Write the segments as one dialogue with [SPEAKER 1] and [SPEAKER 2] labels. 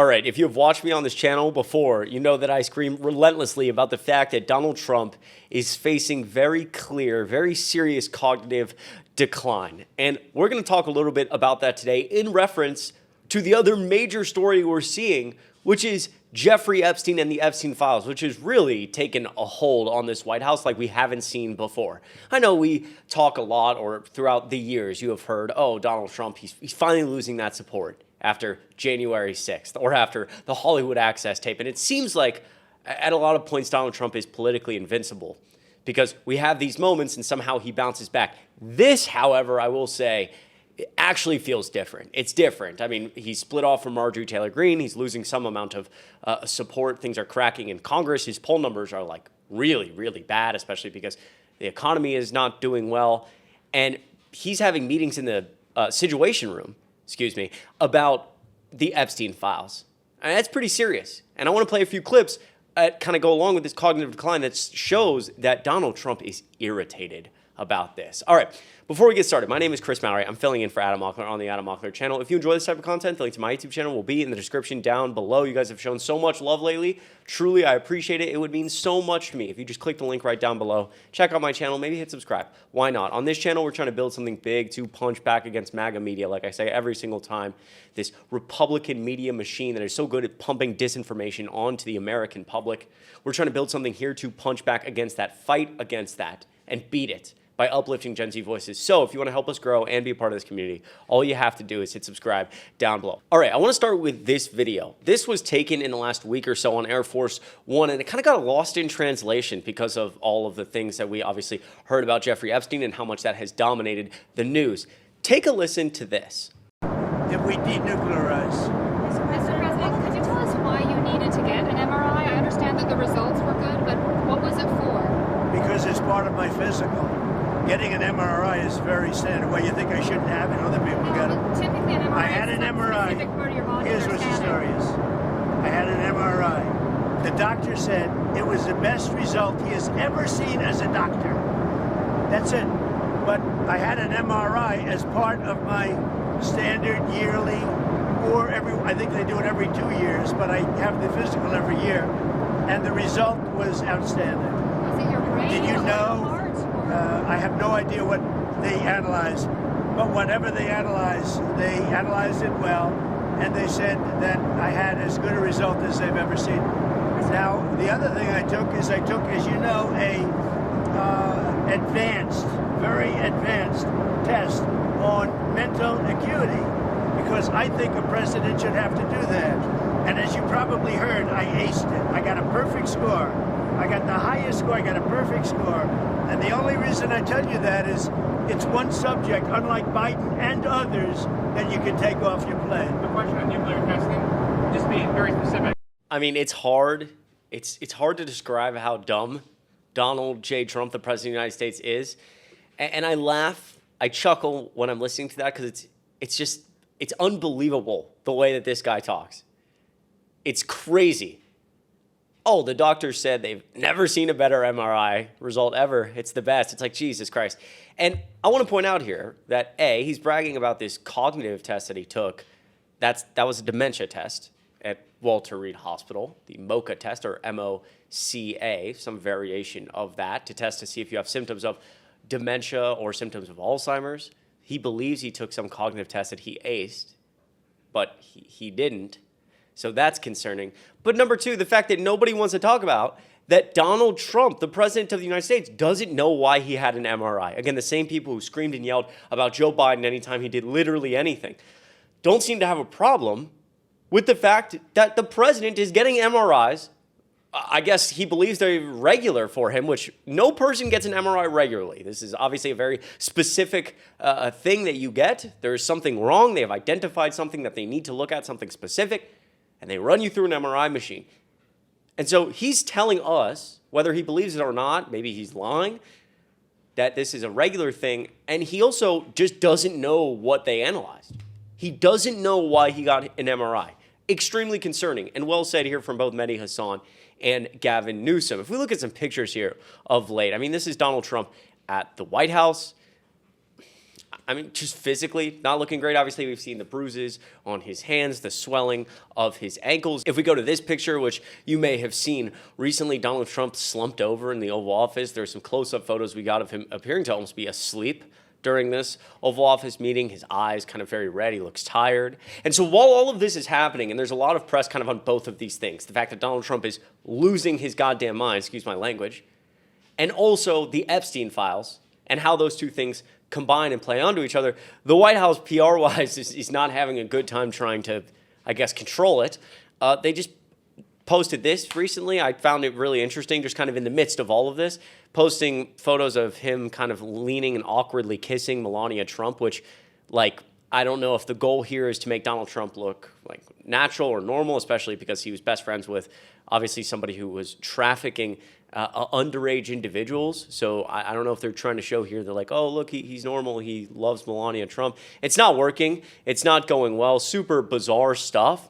[SPEAKER 1] All right, if you have watched me on this channel before, you know that I scream relentlessly about the fact that Donald Trump is facing very clear, very serious cognitive decline. And we're going to talk a little bit about that today in reference to the other major story we're seeing, which is Jeffrey Epstein and the Epstein files, which has really taken a hold on this White House like we haven't seen before. I know we talk a lot, or throughout the years you have heard, oh, Donald Trump, he's finally losing that support after January 6th or after the Hollywood Access tape. And it seems like at a lot of points Donald Trump is politically invincible because we have these moments and somehow he bounces back. This, however, I will say, it actually feels different. It's different. I mean, he's split off from Marjorie Taylor Greene. He's losing some amount of support. Things are cracking in Congress. His poll numbers are like really, really bad, especially because the economy is not doing well. And he's having meetings in the Situation Room, about the Epstein files. And that's pretty serious. And I want to play a few clips that kind of go along with this cognitive decline that shows that Donald Trump is irritated about this. All right, before we get started, my name is Chris Mallory. I'm filling in for Adam Mockler on the Adam Mockler channel. If you enjoy this type of content, the link to my YouTube channel will be in the description down below. You guys have shown so much love lately. Truly, I appreciate it. It would mean so much to me if you just click the link right down below. Check out my channel, maybe hit subscribe. Why not? On this channel, we're trying to build something big to punch back against MAGA media, like I say every single time. This Republican media machine that is so good at pumping disinformation onto the American public. We're trying to build something here to punch back against that, fight against that, and beat it by uplifting Gen Z voices. So if you want to help us grow and be a part of this community, all you have to do is hit subscribe down below. All right, I want to start with this video. This was taken in the last week or so on Air Force One, and it kind of got lost in translation because of all of the things that we obviously heard about Jeffrey Epstein and how much that has dominated the news. Take a listen to this.
[SPEAKER 2] If we denuclearize.
[SPEAKER 3] Mr. President, could you tell us why you needed to get an MRI? I understand that the results were good, but what was it for?
[SPEAKER 2] Because it's part of my physical. Getting an MRI is very standard. Well, you think I shouldn't have it? Other people got it.
[SPEAKER 3] Typically an MRI
[SPEAKER 2] I had an MRI. Here's what the story is. I had an MRI. The doctor said it was the best result he has ever seen as a doctor. That's it. But I had an MRI as part of my standard yearly, or I think they do it every 2 years, but I have the physical every year, and the result was outstanding.
[SPEAKER 3] Was it your brain?
[SPEAKER 2] Did you
[SPEAKER 3] or
[SPEAKER 2] know?
[SPEAKER 3] heart,
[SPEAKER 2] I have no idea what they analyzed, but whatever they analyzed it well, and they said that I had as good a result as they've ever seen. Now, the other thing I took, as you know, very advanced test on mental acuity, because I think a president should have to do that. And as you probably heard, I aced it. I got a perfect score. I got the highest score. I got a perfect score. And the only reason I tell you that is it's one subject, unlike Biden and others, that you can take off your plane.
[SPEAKER 4] The question on nuclear testing, just being very specific.
[SPEAKER 1] I mean, it's hard. It's hard to describe how dumb Donald J. Trump, the president of the United States, is. And I laugh, I chuckle when I'm listening to that because it's unbelievable the way that this guy talks. It's crazy. Oh, the doctor said they've never seen a better MRI result ever. It's the best. It's like, Jesus Christ. And I want to point out here that, A, he's bragging about this cognitive test that he took. That was a dementia test at Walter Reed Hospital, the MOCA test, or M-O-C-A, some variation of that, to test to see if you have symptoms of dementia or symptoms of Alzheimer's. He believes he took some cognitive test that he aced, but he didn't. So that's concerning. But number two, the fact that nobody wants to talk about that Donald Trump, the president of the United States, doesn't know why he had an MRI. Again, the same people who screamed and yelled about Joe Biden anytime he did literally anything don't seem to have a problem with the fact that the president is getting MRIs. I guess he believes they're regular for him, which no person gets an MRI regularly. This is obviously a very specific thing that you get. There is something wrong. They have identified something that they need to look at, something specific, and they run you through an MRI machine. And so he's telling us, whether he believes it or not, maybe he's lying, that this is a regular thing, and he also just doesn't know what they analyzed. He doesn't know why he got an MRI. Extremely concerning, and well said here from both Mehdi Hasan and Gavin Newsom. If we look at some pictures here of late, I mean, this is Donald Trump at the White House. I mean, just physically not looking great. Obviously, we've seen the bruises on his hands, the swelling of his ankles. If we go to this picture, which you may have seen recently, Donald Trump slumped over in the Oval Office. There's some close-up photos we got of him appearing to almost be asleep during this Oval Office meeting. His eyes kind of very red. He looks tired. And so while all of this is happening, and there's a lot of press kind of on both of these things, the fact that Donald Trump is losing his goddamn mind, excuse my language, and also the Epstein files and how those two things combine and play onto each other, the White House, PR-wise, is not having a good time trying to, I guess, control it. They just posted this recently. I found it really interesting, just kind of in the midst of all of this, posting photos of him kind of leaning and awkwardly kissing Melania Trump, which, like, I don't know if the goal here is to make Donald Trump look like natural or normal, especially because he was best friends with, obviously, somebody who was trafficking underage individuals. So I don't know if they're trying to show here, they're like, oh, look, he's normal, he loves Melania Trump. It's not working. It's not going well. Super bizarre stuff.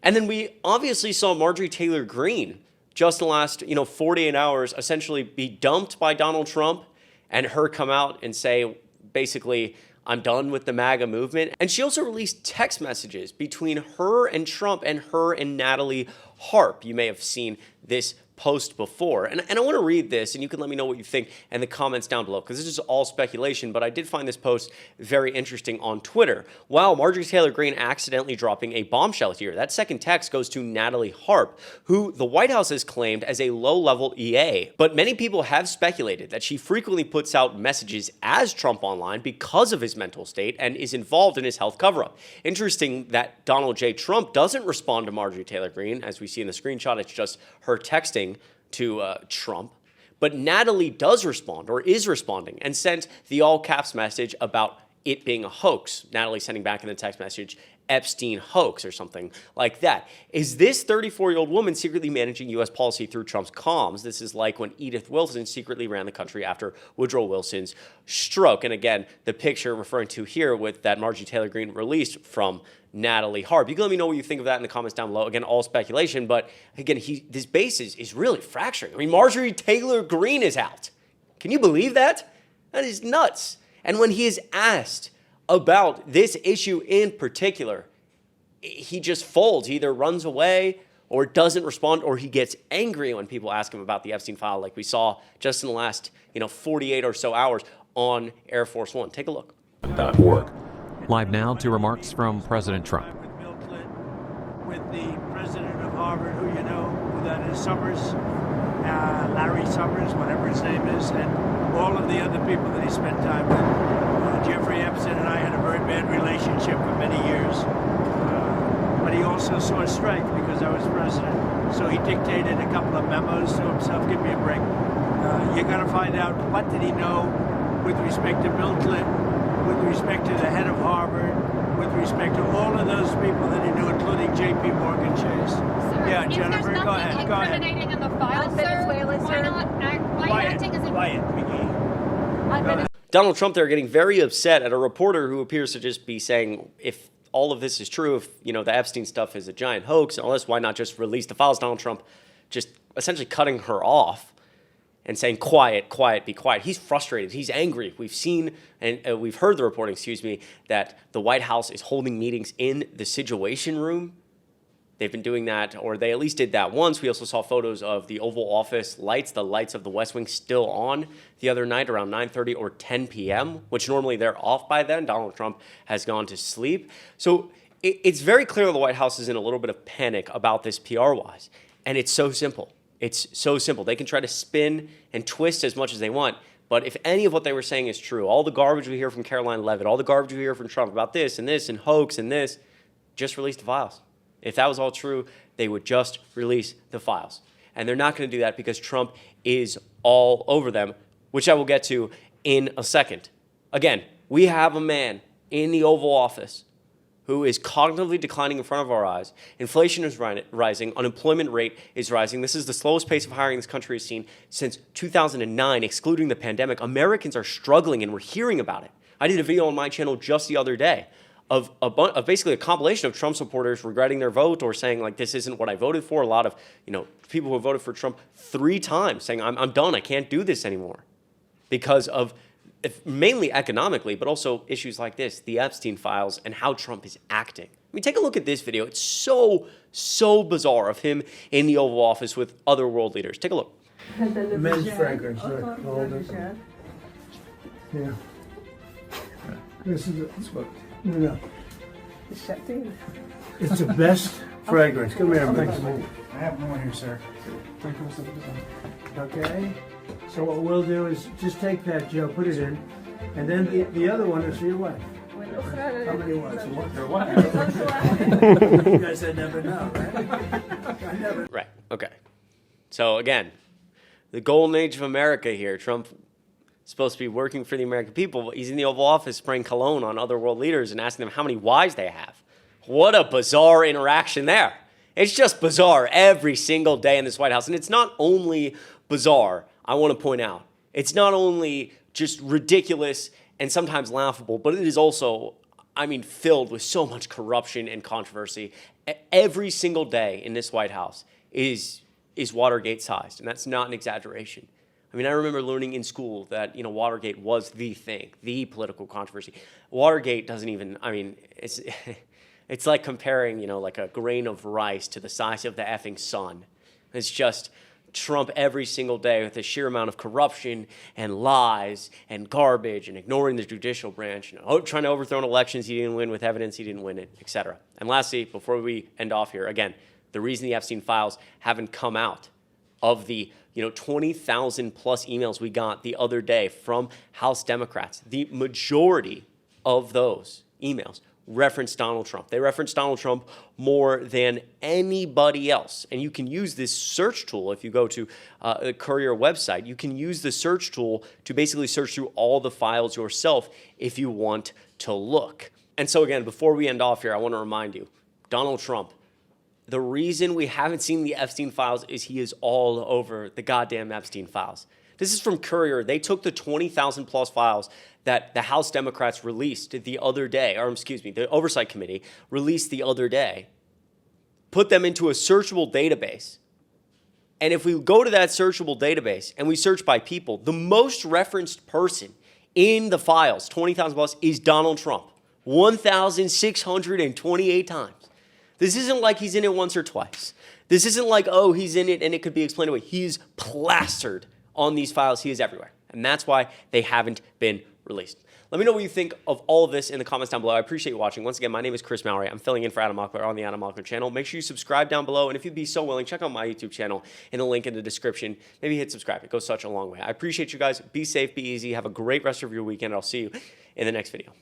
[SPEAKER 1] And then we obviously saw Marjorie Taylor Greene just in the last 48 hours essentially be dumped by Donald Trump, and her come out and say, basically, I'm done with the MAGA movement. And she also released text messages between her and Trump and her and Natalie Harp. You may have seen this post before. And I want to read this, and you can let me know what you think in the comments down below, because this is all speculation, but I did find this post very interesting on Twitter. Wow, Marjorie Taylor Greene accidentally dropping a bombshell here. That second text goes to Natalie Harp, who the White House has claimed as a low-level EA. But many people have speculated that she frequently puts out messages as Trump online because of his mental state and is involved in his health cover-up. Interesting that Donald J. Trump doesn't respond to Marjorie Taylor Greene. As we see in the screenshot, it's just her texting to Trump. But Natalie does respond, or is responding, and sent the all caps message about it being a hoax. Natalie sending back in the text message, Epstein hoax or something like that. Is this 34-year-old woman secretly managing U.S. policy through Trump's comms? This is like when Edith Wilson secretly ran the country after Woodrow Wilson's stroke. And again, the picture referring to here with that Marjorie Taylor Greene released from Natalie Harp. You can let me know what you think of that in the comments down below. Again, all speculation, but again, this base is really fracturing. I mean, Marjorie Taylor Greene is out. Can you believe that? That is nuts. And when he is asked about this issue in particular, he just folds. He either runs away or doesn't respond, or he gets angry when people ask him about the Epstein file, like we saw just in the last 48 or so hours on Air Force One. Take a look.
[SPEAKER 5] .org. Live now to remarks from President Trump.
[SPEAKER 2] With Bill Clinton, with the president of Harvard, who you know, who that is, Summers, Larry Summers, whatever his name is, and all of the other people that he spent time with. Jeffrey Epstein and I had a very bad relationship for many years, but he also saw strength because I was president. So he dictated a couple of memos to himself. Give me a break. You got to find out what did he know with respect to Bill Clinton, with respect to the head of Harvard, with respect to all of those people that he knew, including J.P. Morgan Chase.
[SPEAKER 3] Sir,
[SPEAKER 2] Yeah,
[SPEAKER 3] if
[SPEAKER 2] Jennifer,
[SPEAKER 3] there's
[SPEAKER 2] go ahead.
[SPEAKER 3] nothing
[SPEAKER 2] Go ahead.
[SPEAKER 3] incriminating in the file, sir, why not acting as a...
[SPEAKER 2] Quiet, McGee. Go ahead.
[SPEAKER 1] Donald Trump there getting very upset at a reporter who appears to just be saying, if all of this is true, if the Epstein stuff is a giant hoax and all this, why not just release the files? Donald Trump just essentially cutting her off and saying, quiet, quiet, be quiet. He's frustrated. He's angry. We've seen and we've heard the reporting, that the White House is holding meetings in the Situation Room. They've been doing that, or they at least did that once. We also saw photos of the Oval Office lights, the lights of the West Wing still on the other night around 9:30 or 10 p.m., which normally they're off by then. Donald Trump has gone to sleep. So it's very clear the White House is in a little bit of panic about this PR-wise. And it's so simple. It's so simple. They can try to spin and twist as much as they want. But if any of what they were saying is true, all the garbage we hear from Caroline Leavitt, all the garbage we hear from Trump about this and hoax and this, just release the files. If that was all true, they would just release the files. And they're not going to do that because Trump is all over them, which I will get to in a second. Again, we have a man in the Oval Office who is cognitively declining in front of our eyes. Inflation is rising. Unemployment rate is rising. This is the slowest pace of hiring this country has seen since 2009, excluding the pandemic. Americans are struggling, and we're hearing about it. I did a video on my channel just the other day of basically a compilation of Trump supporters regretting their vote or saying, like, this isn't what I voted for. A lot of people who have voted for Trump 3 times saying, I'm done. I can't do this anymore because of mainly economically, but also issues like this, the Epstein files, and how Trump is acting. I mean, take a look at this video. It's so bizarre of him in the Oval Office with other world leaders. Take a look.
[SPEAKER 2] Men's fragrance. Look, hold it. Yeah. This is it. No. It's the best fragrance. Come here, man.
[SPEAKER 4] I have more here, sir.
[SPEAKER 2] Okay. So what we'll do is just take that, Joe, put it in, and then the other one is for your wife. How many ones? You guys never know, right? I never.
[SPEAKER 1] Right. Okay. So again, the golden age of America here. Trump is supposed to be working for the American people, but he's in the Oval Office spraying cologne on other world leaders and asking them how many wives they have. What a bizarre interaction there. It's just bizarre every single day in this White House. And it's not only bizarre, I want to point out. It's not only just ridiculous and sometimes laughable, but it is also, I mean, filled with so much corruption and controversy. Every single day in this White House is Watergate-sized, and that's not an exaggeration. I mean, I remember learning in school that, you know, Watergate was the thing, the political controversy. Watergate doesn't even, I mean, it's like comparing, you know, like a grain of rice to the size of the effing sun. It's just Trump every single day with the sheer amount of corruption and lies and garbage and ignoring the judicial branch, you know, trying to overthrow elections he didn't win with evidence he didn't win it, etc. And lastly, before we end off here, again, the reason the Epstein files haven't come out of the 20,000 plus emails we got the other day from House Democrats, the majority of those emails reference Donald Trump. They reference Donald Trump more than anybody else. And you can use this search tool. If you go to the Courier website, you can use the search tool to basically search through all the files yourself if you want to look. And so again, before we end off here, I want to remind you, Donald Trump, the reason we haven't seen the Epstein files is he is all over the goddamn Epstein files. This is from Courier. They took the 20,000 plus files that the House Democrats released the other day, or excuse me, the Oversight Committee released the other day, put them into a searchable database. And if we go to that searchable database and we search by people, the most referenced person in the files, 20,000 plus, is Donald Trump, 1,628 times. This isn't like he's in it once or twice. This isn't like, oh, he's in it and it could be explained away. He's plastered on these files. He is everywhere. And that's why they haven't been released. Let me know what you think of all of this in the comments down below. I appreciate you watching. Once again, my name is Chris Mallory. I'm filling in for Adam Mockler on the Adam Mockler channel. Make sure you subscribe down below. And if you'd be so willing, check out my YouTube channel in the link in the description. Maybe hit subscribe. It goes such a long way. I appreciate you guys. Be safe, be easy. Have a great rest of your weekend. I'll see you in the next video.